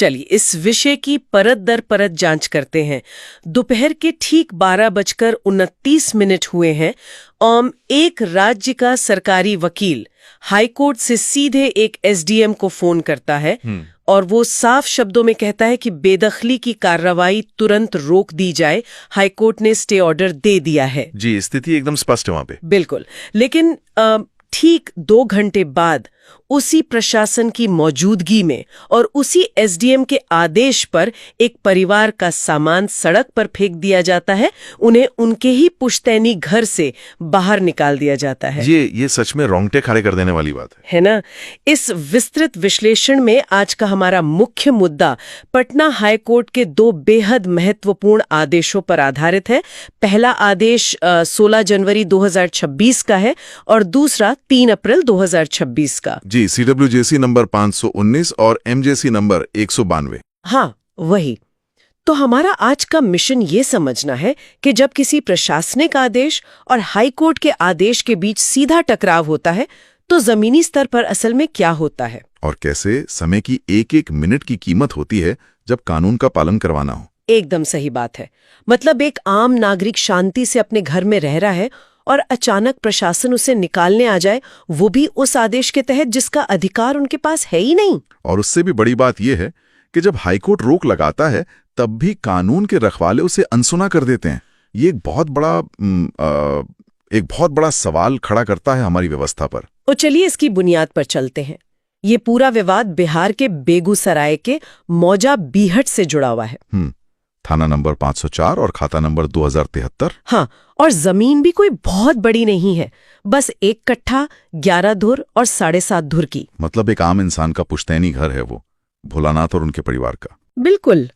चलिए इस विषय की परत दर परत जांच करते हैं। दोपहर के ठीक 12:29 हुए हैं। एक राज्य का सरकारी वकील हाईकोर्ट से सीधे एक एसडीएम को फोन करता है और वो साफ शब्दों में कहता है कि बेदखली की कार्रवाई तुरंत रोक दी जाए। हाईकोर्ट ने स्टे ऑर्डर दे दिया है। जी, स्थिति एकदम स्पष्ट है वहां पे। बिल्कुल, लेकिन ठीक 2 घंटे बाद उसी प्रशासन की मौजूदगी में और उसी एसडीएम के आदेश पर एक परिवार का सामान सड़क पर फेंक दिया जाता है। उन्हें उनके ही पुश्तैनी घर से बाहर निकाल दिया जाता है। ये सच में रोंगटे खड़े कर देने वाली बात है ना। इस विस्तृत विश्लेषण में आज का हमारा मुख्य मुद्दा पटना हाईकोर्ट के 2 बेहद महत्वपूर्ण आदेशों पर आधारित है। पहला आदेश 16 जनवरी 2026 का है और दूसरा 3 अप्रैल 2026 का। जी, सीडब्ल्यूजेसी नंबर 519 और एमजेसी नंबर 192। हाँ, वही। तो हमारा आज का मिशन ये समझना है कि जब किसी प्रशासनिक आदेश और हाईकोर्ट के आदेश के बीच सीधा टकराव होता है तो जमीनी स्तर पर असल में क्या होता है और कैसे समय की एक एक मिनट की कीमत होती है जब कानून का पालन करवाना हो। एकदम सही बात है। मतलब एक आम नागरिक शांति से अपने घर में रह रहा है और अचानक प्रशासन उसे निकालने आ जाए, वो भी उस आदेश के तहत जिसका अधिकार उनके पास है ही नहीं। और उससे भी बड़ी बात यह है कि जब हाईकोर्ट रोक लगाता है तब भी कानून के रखवाले उसे अनसुना कर देते हैं। ये एक बहुत बड़ा सवाल खड़ा करता है हमारी व्यवस्था पर। तो चलिए इसकी बुनियाद पर चलते हैं। ये पूरा विवाद बिहार के बेगूसराय के मौजा बीहट से जुड़ा हुआ है। थाना नंबर 504 और खाता नंबर 2073। हाँ, और जमीन भी कोई बहुत बड़ी नहीं है, बस 1 कट्ठा 11 धुर और 7.5 धुर की। मतलब एक आम इंसान का पुश्तैनी घर है वो, भोलानाथ और उनके परिवार का। बिल्कुल।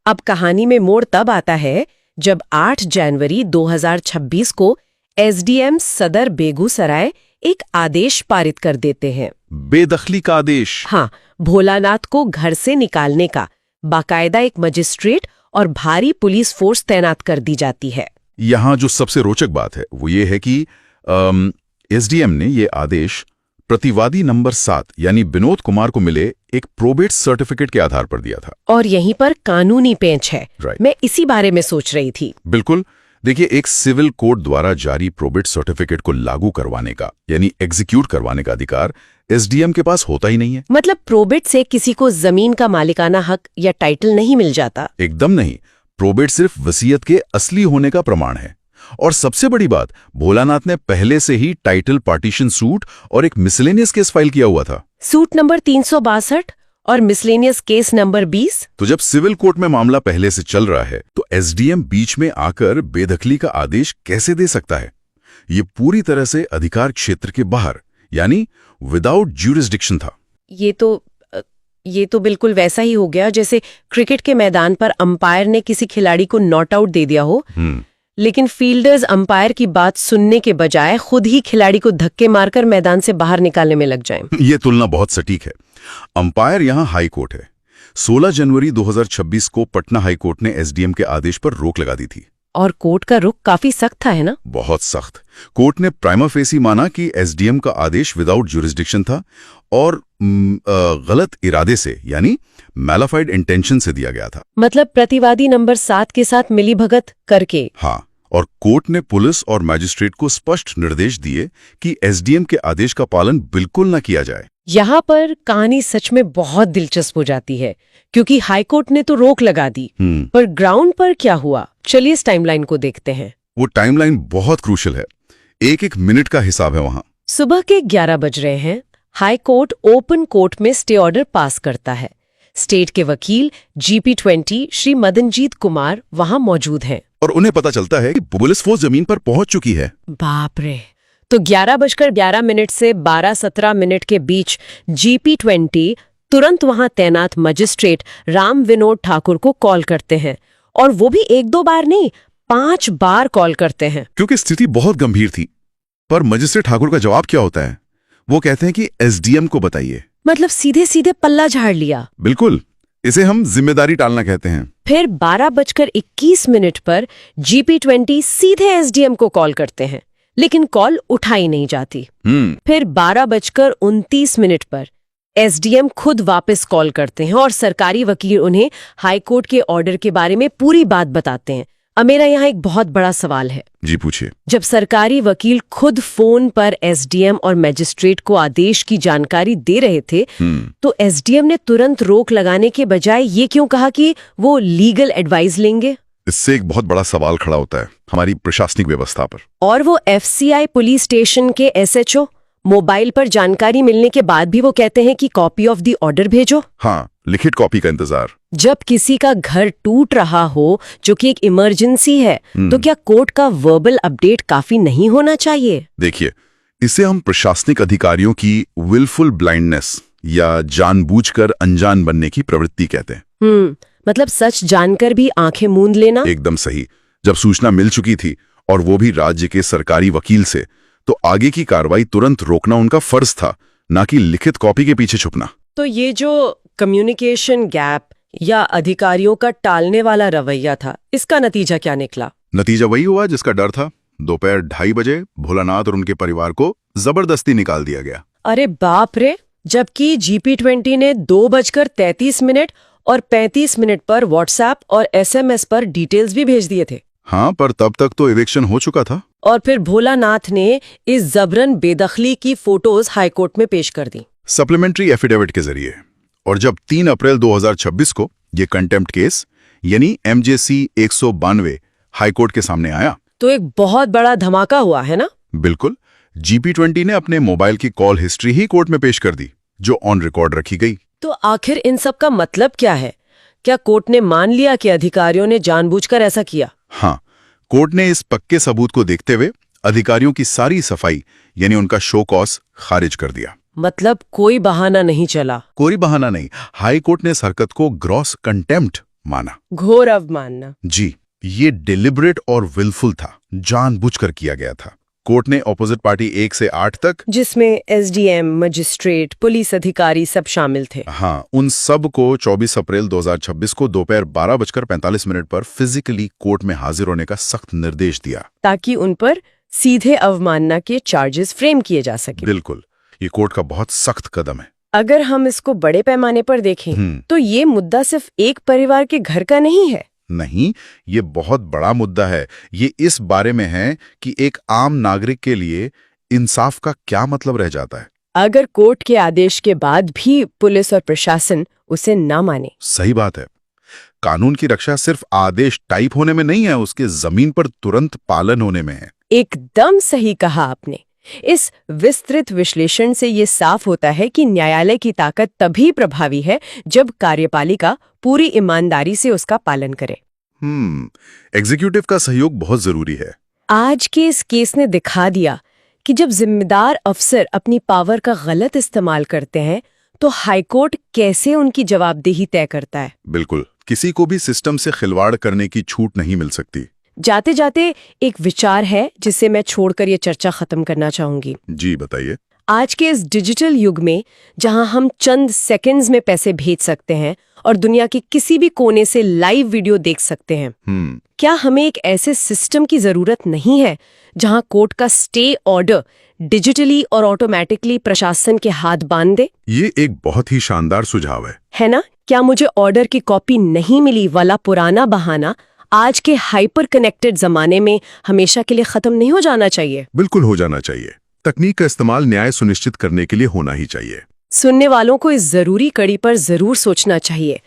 अब कहानी में मोड़ तब आता है जब 8 जनवरी 2026 को एसडीएम सदर बेगूसराय एक आदेश पारित कर देते हैं। बेदखली का आदेश। हाँ, भोलानाथ को घर से निकालने का। बाकायदा एक मजिस्ट्रेट और भारी पुलिस फोर्स तैनात कर दी जाती है। यहाँ जो सबसे रोचक बात है वो ये है कि एसडीएम ने ये आदेश प्रतिवादी नंबर 7 यानी विनोद कुमार को मिले एक प्रोबेट सर्टिफिकेट के आधार पर दिया था। और यहीं पर कानूनी पेंच है। मैं इसी बारे में सोच रही थी। बिल्कुल। देखिए, एक सिविल कोर्ट द्वारा जारी प्रोबेट सर्टिफिकेट को लागू करवाने का यानी एग्जीक्यूट करवाने का अधिकार एसडीएम के पास होता ही नहीं है। मतलब प्रोबेट से किसी को जमीन का मालिकाना हक या टाइटल नहीं मिल जाता? एकदम नहीं। प्रोबेट सिर्फ वसीयत के असली होने का प्रमाण है। और सबसे बड़ी बात, भोलानाथ ने पहले से ही टाइटल पार्टीशन सूट और एक मिसलेनियस केस फाइल किया हुआ था। सूट नंबर 362 और मिसलेनियस केस नंबर 20। तो जब सिविल कोर्ट में मामला पहले से चल रहा है तो एसडीएम बीच में आकर बेदखली का आदेश कैसे दे सकता है? ये पूरी तरह से अधिकार क्षेत्र के बाहर यानी विदाउट ज्यूरिसडिक्शन था। ये तो बिल्कुल वैसा ही हो गया जैसे क्रिकेट के मैदान पर अंपायर ने किसी खिलाड़ी को नॉट आउट दे दिया हो, लेकिन फील्डर्स अंपायर की बात सुनने के बजाय खुद ही खिलाड़ी को धक्के मारकर मैदान से बाहर निकालने में लग जाएं। ये तुलना बहुत सटीक है। अंपायर यहाँ हाई कोर्ट है। 16 जनवरी 2026 को पटना हाई कोर्ट ने एसडीएम के आदेश पर रोक लगा दी थी। और कोर्ट का रुख काफी सख्त था, है ना? बहुत सख्त। कोर्ट ने प्राइमा फेसी माना कि एसडीएम का आदेश विदाउट ज्यूरिसडिक्शन था और गलत इरादे से यानी मैलाफाइड इंटेंशन से दिया गया था। मतलब प्रतिवादी नंबर 7 के साथ मिलीभगत करके। हाँ, और कोर्ट ने पुलिस और मैजिस्ट्रेट को स्पष्ट निर्देश दिए कि एसडीएम के आदेश का पालन बिल्कुल न किया जाए। यहाँ पर कहानी सच में बहुत दिलचस्प हो जाती है क्योंकि हाईकोर्ट ने तो रोक लगा दी, पर ग्राउंड पर क्या हुआ? चलिए इस टाइमलाइन को देखते हैं। वो टाइमलाइन बहुत क्रूशियल है। एक एक मिनट का हिसाब है वहां। सुबह के 11 बज रहे हैं। हाई कोर्ट ओपन कोर्ट में स्टे ऑर्डर पास करता है। स्टेट के वकील GP20 श्री मदनजीत कुमार वहां मौजूद हैं और उन्हें पता चलता है कि पुलिस फोर्स जमीन पर पहुंच चुकी है। बाप रे! तो 11:11 से 12:17 के बीच GP20 तुरंत वहां तैनात मजिस्ट्रेट राम विनोद ठाकुर को कॉल करते हैं, और वो भी 1-2 बार नहीं, 5 बार कॉल करते हैं। क्योंकि स्थिति बहुत गंभीर थी। पर मजिस्ट्रेट ठाकुर का जवाब क्या होता है? वो कहते हैं कि एसडीएम को बताइए। मतलब सीधे सीधे पल्ला झाड़ लिया। बिल्कुल, इसे हम जिम्मेदारी टालना कहते हैं। फिर 12:21 पर GP20 सीधे एसडीएम को कॉल करते हैं, लेकिन कॉल उठाई नहीं जाती। फिर 12:29 पर एसडीएम खुद वापस कॉल करते हैं और सरकारी वकील उन्हें हाई कोर्ट के ऑर्डर के बारे में पूरी बात बताते हैं। अब मेरा यहाँ एक बहुत बड़ा सवाल है। जी पूछिए। जब सरकारी वकील खुद फोन पर एसडीएम और मजिस्ट्रेट को आदेश की जानकारी दे रहे थे, तो एसडीएम ने तुरंत रोक लगाने के बजाय ये क्यों कहा कि वो लीगल एडवाइस लेंगे? इससे एक बहुत बड़ा सवाल खड़ा होता है हमारी प्रशासनिक व्यवस्था पर। और वो एफसीआई पुलिस स्टेशन के एसएचओ, मोबाइल पर जानकारी मिलने के बाद भी वो कहते हैं कि कॉपी ऑफ द ऑर्डर भेजो। हाँ, लिखित कॉपी का इंतजार। जब किसी का घर टूट रहा हो, जो कि एक इमरजेंसी है, तो क्या कोर्ट का वर्बल अपडेट काफी नहीं होना चाहिए? देखिए, इसे हम प्रशासनिक अधिकारियों की विलफुल ब्लाइंडनेस या जानबूझकर अनजान बनने की प्रवृत्ति कहते हैं। मतलब सच जानकर भी आंखें मूंद लेना। एकदम सही। जब सूचना मिल चुकी थी और वो भी राज्य के सरकारी वकील से, तो आगे की कार्रवाई तुरंत रोकना उनका फर्ज था, ना कि लिखित कॉपी के पीछे छुपना। तो ये जो कम्युनिकेशन गैप या अधिकारियों का टालने वाला रवैया था, इसका नतीजा क्या निकला? नतीजा वही हुआ जिसका डर था। दोपहर 2:30 बजे भोलानाथ और उनके परिवार को जबरदस्ती निकाल दिया गया। अरे बाप रे! जबकि GP20 ने 2:33 और 35 पर व्हाट्सएप और SMS पर डिटेल्स भी भेज दिए थे। हाँ, पर तब तक तो इविक्शन हो चुका था। और फिर भोलानाथ ने इस जबरन बेदखली की फोटोज हाईकोर्ट में पेश कर दी, सप्लीमेंट्री एफिडेविट के जरिए। और जब 3 अप्रैल 2026 को ये कंटेम्प्ट केस यानी MJC 192 हाईकोर्ट के सामने आया, तो एक बहुत बड़ा धमाका हुआ है ना? बिल्कुल। GP20 ने अपने मोबाइल की कॉल हिस्ट्री ही कोर्ट में पेश कर दी, जो ऑन रिकॉर्ड रखी गई। तो आखिर इन सब का मतलब क्या है? क्या कोर्ट ने मान लिया कि अधिकारियों ने जानबूझकर ऐसा किया? हाँ, कोर्ट ने इस पक्के सबूत को देखते हुए अधिकारियों की सारी सफाई यानी उनका शो कॉज खारिज कर दिया। मतलब कोई बहाना नहीं चला? कोई बहाना नहीं। हाई कोर्ट ने इस हरकत को ग्रॉस कंटेम्प्ट माना। घोर अवमानना। जी, ये डिलिबरेट और विलफुल था, जानबूझकर किया गया था। कोर्ट ने ऑपोजिट पार्टी 1 से 8 तक, जिसमें एसडीएम, मजिस्ट्रेट, पुलिस अधिकारी सब शामिल थे, हाँ, उन सब को 24 अप्रैल 2026 को दोपहर 12:45 पर फिजिकली कोर्ट में हाजिर होने का सख्त निर्देश दिया, ताकि उन पर सीधे अवमानना के चार्जेस फ्रेम किए जा सके। बिल्कुल, ये कोर्ट का बहुत सख्त कदम है। अगर हम इसको बड़े पैमाने पर देखें, तो ये मुद्दा सिर्फ एक परिवार के घर का नहीं है। नहीं, ये बहुत बड़ा मुद्दा है। ये इस बारे में है कि एक आम नागरिक के लिए इंसाफ का क्या मतलब रह जाता है अगर कोर्ट के आदेश के बाद भी पुलिस और प्रशासन उसे ना माने। सही बात है। कानून की रक्षा सिर्फ आदेश टाइप होने में नहीं है, उसके जमीन पर तुरंत पालन होने में है। एकदम सही कहा आपने। इस विस्तृत विश्लेषण से ये साफ होता है कि न्यायालय की ताकत तभी प्रभावी है जब कार्यपालिका पूरी ईमानदारी से उसका पालन करे। एग्जीक्यूटिव का सहयोग बहुत जरूरी है। आज के इस केस ने दिखा दिया कि जब जिम्मेदार अफसर अपनी पावर का गलत इस्तेमाल करते हैं, तो हाईकोर्ट कैसे उनकी जवाबदेही तय करता है। बिल्कुल, किसी को भी सिस्टम से खिलवाड़ करने की छूट नहीं मिल सकती। जाते जाते एक विचार है जिसे मैं छोड़कर ये चर्चा खत्म करना चाहूंगी। जी बताइए। आज के इस डिजिटल युग में, जहां हम चंद सेकंड्स में पैसे भेज सकते हैं और दुनिया के किसी भी कोने से लाइव वीडियो देख सकते हैं, क्या हमें एक ऐसे सिस्टम की जरूरत नहीं है जहां कोर्ट का स्टे ऑर्डर डिजिटली और ऑटोमेटिकली प्रशासन के हाथ बांध दे? ये एक बहुत ही शानदार सुझाव है ना? क्या मुझे ऑर्डर की कॉपी नहीं मिली वाला पुराना बहाना आज के हाइपर कनेक्टेड जमाने में हमेशा के लिए खत्म नहीं हो जाना चाहिए? बिल्कुल हो जाना चाहिए। तकनीक का इस्तेमाल न्याय सुनिश्चित करने के लिए होना ही चाहिए। सुनने वालों को इस जरूरी कड़ी पर जरूर सोचना चाहिए।